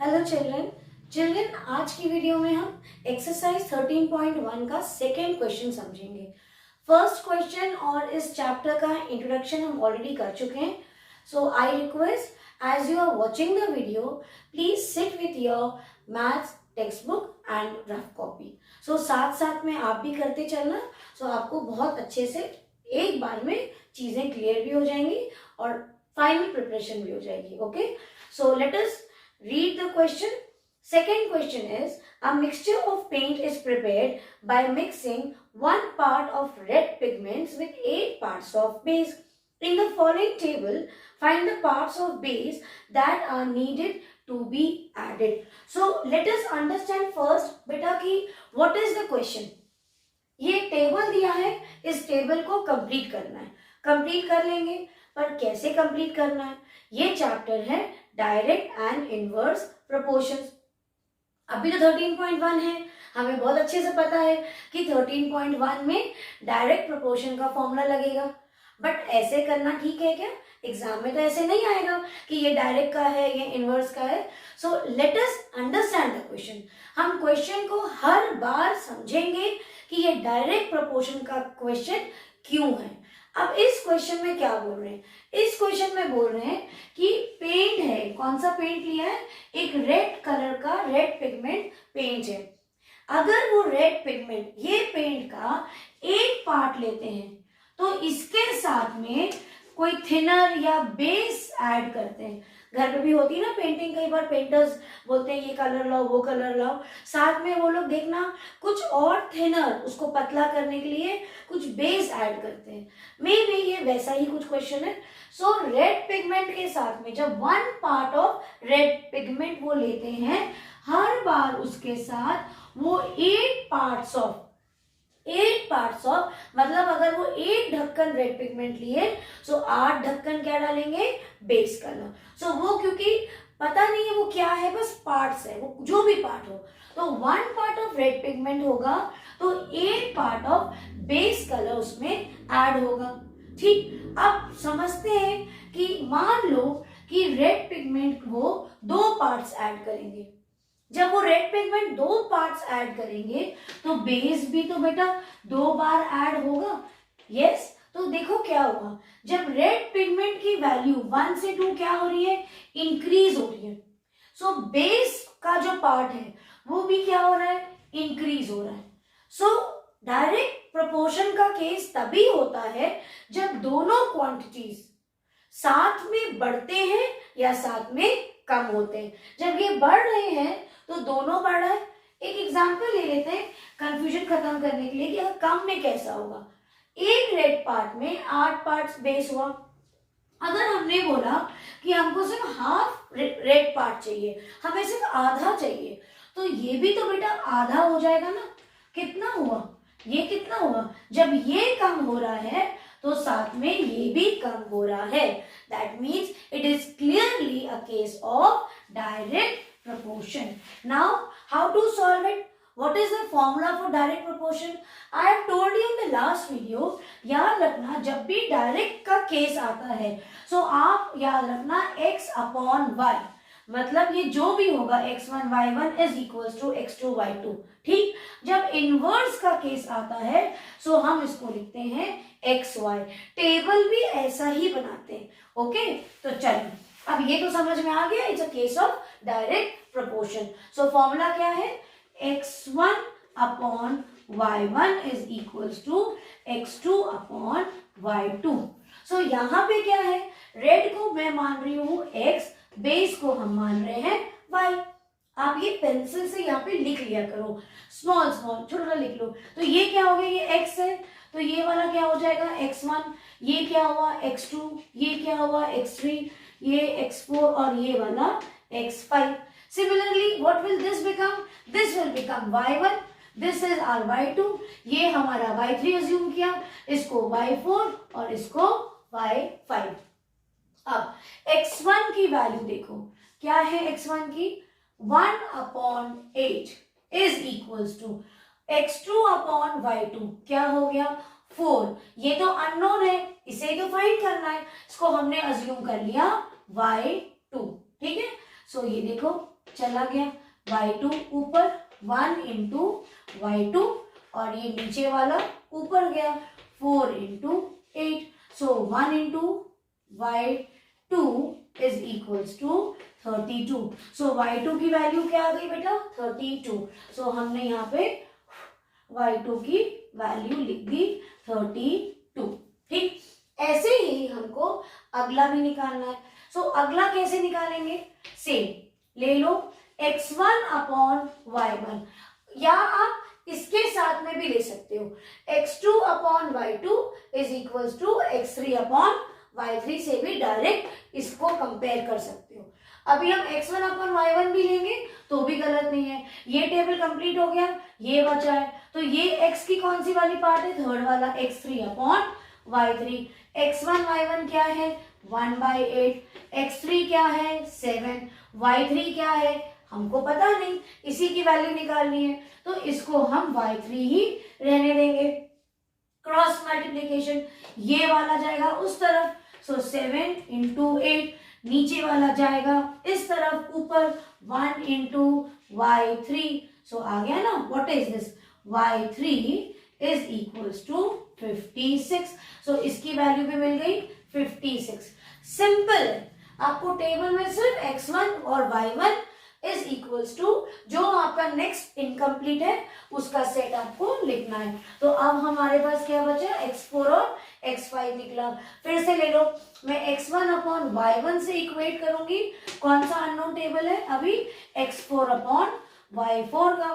Hello children आज की video में हम एक्सरसाइज 13.1 का सेकेंड क्वेश्चन समझेंगे। फर्स्ट क्वेश्चन और इस चैप्टर का इंट्रोडक्शन हम ऑलरेडी कर चुके हैं। So I request as you are watching the video please sit with your maths text book and rough copy. So साथ साथ में आप भी करते चलना। सो आपको बहुत अच्छे से एक बार में चीजें क्लियर भी हो जाएंगी और फाइनल प्रिपरेशन भी हो जाएगी। Okay, so let us read the question. Second question is, a mixture of paint is prepared by mixing 1 part of red pigments with 8 parts of base. In the following table, find the parts of base that are needed to be added. So, let us understand first, beta ki, what is the question? ये table दिया है, इस table को complete करना है। Complete कर लेंगे, पर कैसे कंप्लीट करना है? ये चैप्टर है डायरेक्ट एंड इनवर्स प्रोपोर्शंस। अभी तो 13.1 है, हमें बहुत अच्छे से पता है कि 13.1 में डायरेक्ट प्रोपोर्शन का फॉर्मूला लगेगा। बट ऐसे करना ठीक है क्या? एग्जाम में तो ऐसे नहीं आएगा कि ये डायरेक्ट का है, ये इनवर्स का है। So let us understand the question. हम क्वेश्चन को हर बार समझेंगे कि ये डायरेक्ट प्रोपोर्शन का क्वेश्चन क्यों है। अब इस क्वेश्चन में क्या बोल रहे हैं? इस क्वेश्चन में बोल रहे हैं कि पेंट है, कौन सा पेंट लिया है? एक रेड कलर का रेड पिगमेंट पेंट है। अगर वो रेड पिगमेंट ये पेंट का एक पार्ट लेते हैं तो इसके साथ में कोई थिनर या बेस ऐड करते हैं। घर पे भी होती है ना पेंटिंग, कई बार पेंटर्स बोलते हैं ये कलर लाओ, वो कलर लाओ, साथ में वो लोग देखना कुछ और थिनर उसको पतला करने के लिए कुछ बेस ऐड करते हैं। मे बी ये वैसा ही कुछ क्वेश्चन है। सो रेड पिगमेंट के साथ में जब 1 पार्ट ऑफ रेड पिगमेंट वो लेते हैं, हर बार उसके साथ वो 8 पार्ट्स ऑफ मतलब अगर वो 8 ढक्कन रेड पिगमेंट लिए सो 8 ढक्कन क्या डालेंगे? Base colour. सो वो क्योंकि पता नहीं है वो क्या है, बस पार्ट्स है, वो जो भी पार्ट हो, तो 1 पार्ट ऑफ रेड पिगमेंट होगा तो 8 पार्ट ऑफ बेस कलर उसमें ऐड होगा। ठीक, अब समझते हैं कि मान लो कि रेड पिगमेंट वो 2 पार्ट्स ऐड करेंगे। जब वो रेड पिगमेंट 2 पार्ट्स ऐड करेंगे तो बेस भी तो बेटा 2 बार ऐड होगा। यस, तो देखो क्या होगा, जब रेड पिगमेंट की वैल्यू 1 से 2 क्या हो रही है? इंक्रीज हो रही है। सो बेस का जो पार्ट है वो भी क्या हो रहा है? इंक्रीज हो रहा है। सो डायरेक्ट प्रोपोर्शन का केस तभी होता है जब दोनों क्वांटिटीज साथ में बढ़ते हैं या साथ में कम होते हैं। जब ये बढ़ रहे हैं तो दोनों बढ़ रहा है। एक एग्जांपल ले लेते हैं कंफ्यूजन खत्म करने के लिए कि अगर कम में कैसा होगा। एक रेड पार्ट में 8 पार्ट्स बेस हुआ। अगर हमने बोला कि हमको सिर्फ हाफ रेड पार्ट चाहिए, हमें सिर्फ आधा चाहिए, तो ये भी तो बेटा आधा हो जाएगा ना। कितना हुआ? ये कितना हुआ? जब ये कम हो रहा है तो साथ में ये भी कम हो रहा है। That means it is clearly a case of direct proportion. Now, how to solve it? What is the formula for direct proportion? I have told you in the last video. याद रखना जब भी डायरेक्ट का case आता है सो आप याद रखना x अपॉन y, मतलब ये जो भी होगा x1 y1 is equals to x2 y2। ठीक, जब इनवर्स का केस आता है सो हम इसको लिखते हैं xy। टेबल भी ऐसा ही बनाते हैं। ओके, तो चलिए अब ये तो समझ में आ गया, it's a case of direct proportion. So formula क्या है? x1 upon y1 is equals to x2 upon y2। So यहाँ पे क्या है? रेड को मैं मान रही हूँ x, बेस को हम मान रहे हैं y। आप ये पेंसिल से यहाँ पे लिख लिया करो, स्मॉल स्मॉल छोटा लिख लो। तो ये क्या हो गया? ये x है, तो ये वाला क्या हो जाएगा? x1। ये क्या हुआ? x2। ये क्या हुआ? x3। ये x4 और ये वाला x5। Similarly, what will this become? This will become y1. This is our y2. ये हमारा y3 assume किया, इसको y4 और इसको y5। अब x1 की वैल्यू देखो, क्या है x1 की? 1 upon 8 is equals to x2 upon y2 क्या हो गया? 4। ये तो अननोन है, इसे तो फाइंड करना है, इसको हमने अज्यूम कर लिया y2। ठीक है, सो ये देखो चला गया, y2 ऊपर 1 इंटू y2 और ये नीचे वाला ऊपर गया 4 into 8, so 1 into y2 is equals to 32। So y2 की वैल्यू क्या आ गई बेटा 32। सो हमने यहाँ पे y2 की वैल्यू लिख दी 32। ठीक, ऐसे ही हमको अगला भी निकालना है। सो अगला कैसे निकालेंगे, सेम ले लो x1 अपॉन y1, या आप इसके साथ में भी ले सकते हो x2 upon y2 is equals to x3 upon y3 से भी डायरेक्ट इसको कंपेयर कर सकते हो। अभी हम x1 अपॉन y1 भी लेंगे तो भी गलत नहीं है। ये टेबल कंप्लीट हो गया, ये बचा है, तो ये x की कौन सी वाली पार्ट है, थर्ड वाला x3 upon y3। x1 y1 क्या है 1/8, x3 क्या है 7, y3 क्या है हमको पता नहीं, इसी की वैल्यू निकालनी है, तो इसको हम y3 ही रहने देंगे। क्रॉस मल्टीप्लीकेशन, ये वाला जाएगा उस तरफ, सो 7 इंटू 8, नीचे वाला जाएगा इस तरफ ऊपर 1 इंटू y3, सो आ गया ना, what is this y3 is equals to 56। So इसकी वैल्यू भी मिल गई 56। सिंपल है, आपको टेबल में सिर्फ x1 और y1 इज इक्वल्स टू जो आपका नेक्स्ट इनकम्प्लीट है उसका सेट आपको लिखना है। तो अब हमारे पास क्या बचा, x4 और x5 निकला। फिर से ले लो, मैं x1 अपॉन y1 से इक्वेट करूंगी, कौन सा अननोन टेबल है अभी, x4 अपॉन y4 का,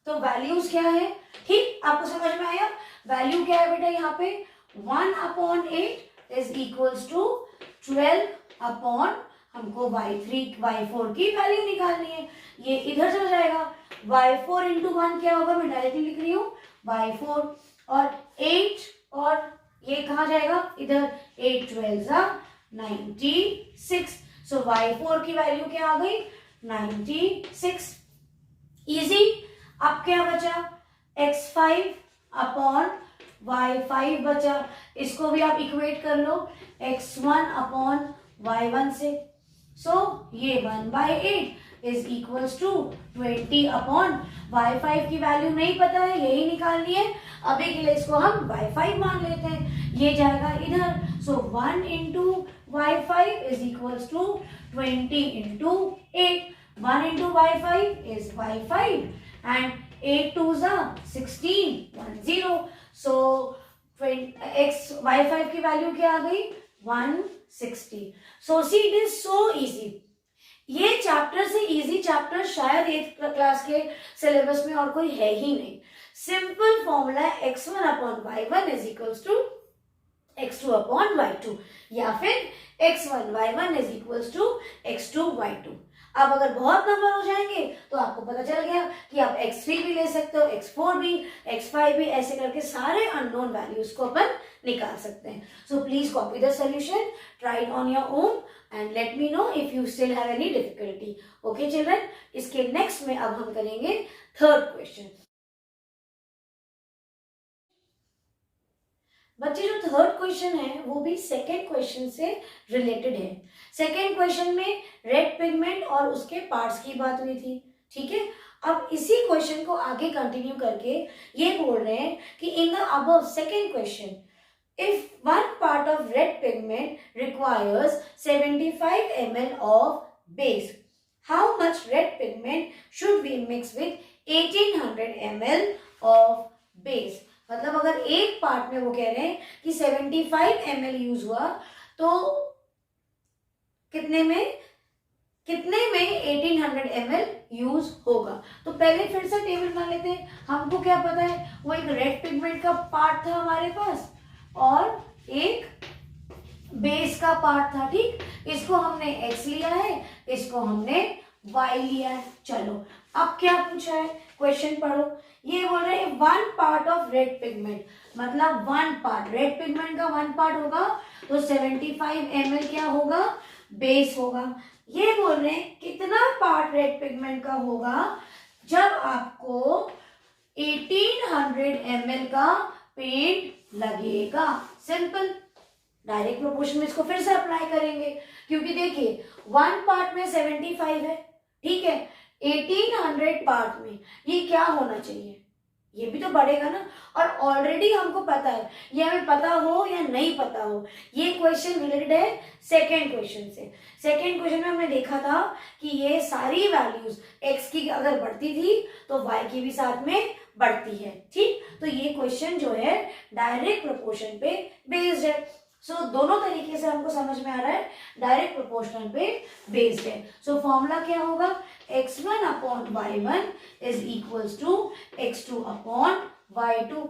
तो वैल्यूज क्या है, ठीक आपको समझ में आया। वैल्यू क्या है बेटा यहाँ पे 1 upon 8 is equals to 12 upon, हमको y4 की वैल्यू निकालनी है, ये इधर चला जाएगा, y4 इंटू 1 क्या होगा, मैं डायरेक्टली लिख रही हूँ y4, और 8 और ये कहाँ जाएगा इधर, 8 12 96, सो y4 की वैल्यू क्या आ गई 96। इजी। अब क्या बचा, x5 अपॉन y5 बचा, इसको भी आप इक्वेट कर लो x1 अपॉन y1 से, सो ये 1/8 is equals to 20 upon y5 की वैल्यू नहीं पता है, यही निकालनी है, अभी के लिए इसको हम y5 मान लेते हैं, ये जाएगा इधर, so 1 into y5 is equals to 20 into 8, 1 into y5 is y5 and 8 2s are 16 10, so y5 की वैल्यू क्या आ गई 160। So see it is so easy, ये चैप्टर से इजी चैप्टर शायद 8th क्लास के सिलेबस में और कोई है ही नहीं। Simple formula x1 upon y1 is equals to x2 upon y2, या फिर x1 y1 is equals to x2 y2। अब अगर बहुत नंबर हो जाएंगे तो आपको पता चल गया कि आप x3 भी ले सकते हो, x4 भी, x5 भी, ऐसे करके सारे अननोन वैल्यूज को अपन निकाल सकते हैं। So please copy the solution, try it on your own and let me know if you still have any difficulty. Okay children, इसके नेक्स्ट में अब हम करेंगे थर्ड क्वेश्चन। बच्चे जो थर्ड क्वेश्चन है वो भी सेकेंड क्वेश्चन से रिलेटेड है। सेकेंड क्वेश्चन में रेड पिगमेंट और उसके पार्ट्स की बात हुई थी, ठीक है। अब इसी क्वेश्चन को आगे कंटिन्यू करके ये बोल रहे हैं कि in the above second question if one part of red pigment requires 75 ml of base, how much red pigment should be mix with 1800 ml of base. मतलब अगर एक पार्ट में वो कह रहे हैं कि 75 ml यूज हुआ तो कितने में 1800 ml यूज होगा। तो पहले फिर से टेबल बना लेते हैं, हमको क्या पता है, वो एक रेड पिगमेंट का पार्ट था हमारे पास और एक बेस का पार्ट था, ठीक। इसको हमने x लिया है, इसको हमने y लिया है। चलो अब क्या पूछा है, क्वेश्चन पढ़ो। ये बोल रहे हैं one part of red pigment, मतलब वन पार्ट, रेड पिगमेंट का वन पार्ट होगा तो 75 ml क्या होगा, बेस होगा। ये बोल रहे हैं कितना पार्ट रेड पिगमेंट का होगा जब आपको 1800 ml का पेंट लगेगा। सिंपल, डायरेक्ट प्रोपोर्शन में इसको फिर से अप्लाई करेंगे, क्योंकि देखिए वन पार्ट में 75 है, ठीक है, 1800 पार्ट में ये क्या होना चाहिए, ये भी तो बढ़ेगा ना। और ऑलरेडी हमको पता है, ये हमें पता हो या नहीं पता हो, ये क्वेश्चन रिलेटेड है सेकेंड क्वेश्चन से। सेकेंड क्वेश्चन में हमने देखा था कि ये सारी वैल्यूज x की अगर बढ़ती थी तो y की भी साथ में बढ़ती है, ठीक। तो ये क्वेश्चन जो है डायरेक्ट प्रोपोर्शन पे बेस्ड है। सो दोनों तरीके से हमको समझ में आ रहा है, डायरेक्ट प्रोपोर्शनल पे बेस्ड है। सो फॉर्मूला क्या होगा, x1 upon y1 is equals to x2 upon y2।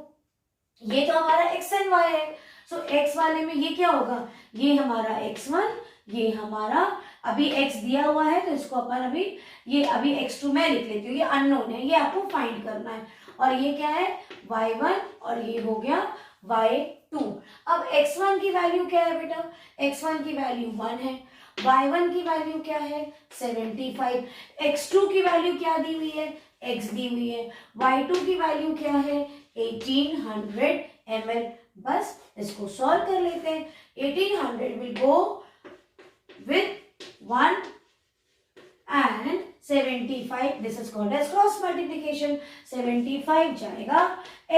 ये तो हमारा x एंड y है। सो x वाले में ये क्या होगा, ये हमारा x1, ये हमारा अभी x दिया हुआ है तो इसको अपन अभी x2 में लिख लेती हूँ, ये अननोन है, ये आपको फाइंड करना है। और ये क्या है y1 और ये हो गया y2। अब x1 की वैल्यू क्या है बेटा, x1 की वैल्यू 1 है, y1 की वैल्यू क्या है 75, x2 की वैल्यू क्या दी हुई है x दी हुई है, y2 की वैल्यू क्या है 1800 ml। बस इसको सॉल्व कर लेते हैं। 1800 will go with 1 and 75, this is called as cross multiplication। 75 जाएगा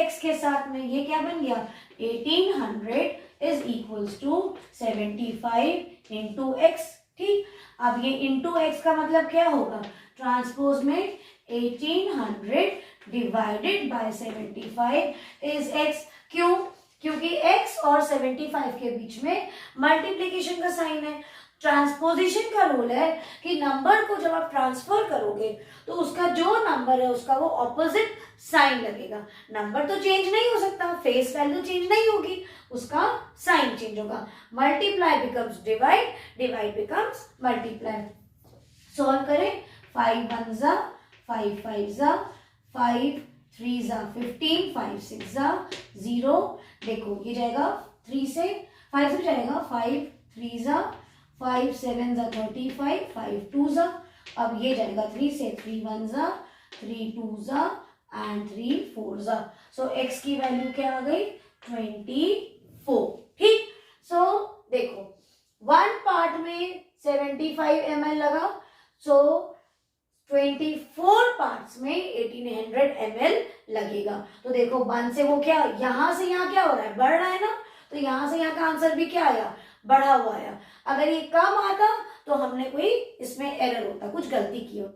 x के साथ में, ये क्या बन गया 1800 is equals to 75 into x, ठीक। अब ये into x का मतलब क्या होगा, ट्रांसपोज में 1800 डिवाइडेड बाय 75 is x। क्यों, क्योंकि x और 75 के बीच में मल्टीप्लीकेशन का साइन है। ट्रांसपोजिशन का रूल है कि नंबर को जब आप ट्रांसफर करोगे तो उसका जो नंबर है उसका वो ऑपोजिट साइन लगेगा। नंबर तो चेंज नहीं हो सकता, फेस वैल्यू चेंज नहीं होगी, उसका साइन चेंज होगा। Multiply becomes divide, divide becomes multiply. Solve करें, 5 1 जा 5 5 जा 5 3 जा 15 5 6 जा 0। देखो ये जाएगा 3 से 5 से जाएगा 5 3 जा 5 7 जा 35 5 2 जा। अब ये जाएगा 3 से 3 1 जा 3 2 जा एंड 3 4 जा। सो x की वैल्यू क्या आ गई 24, ठीक। सो देखो 1 पार्ट में 75 ml लगा, सो 24 पार्ट्स में 1800 ml लगेगा। तो देखो 1 से वो क्या, यहां से यहाँ क्या हो रहा है, बढ़ रहा है ना, तो यहां से यहाँ का आंसर भी क्या आया, बढ़ा हुआ आया। अगर ये कम आता तो हमने कोई इसमें एरर होता, कुछ गलती की होती।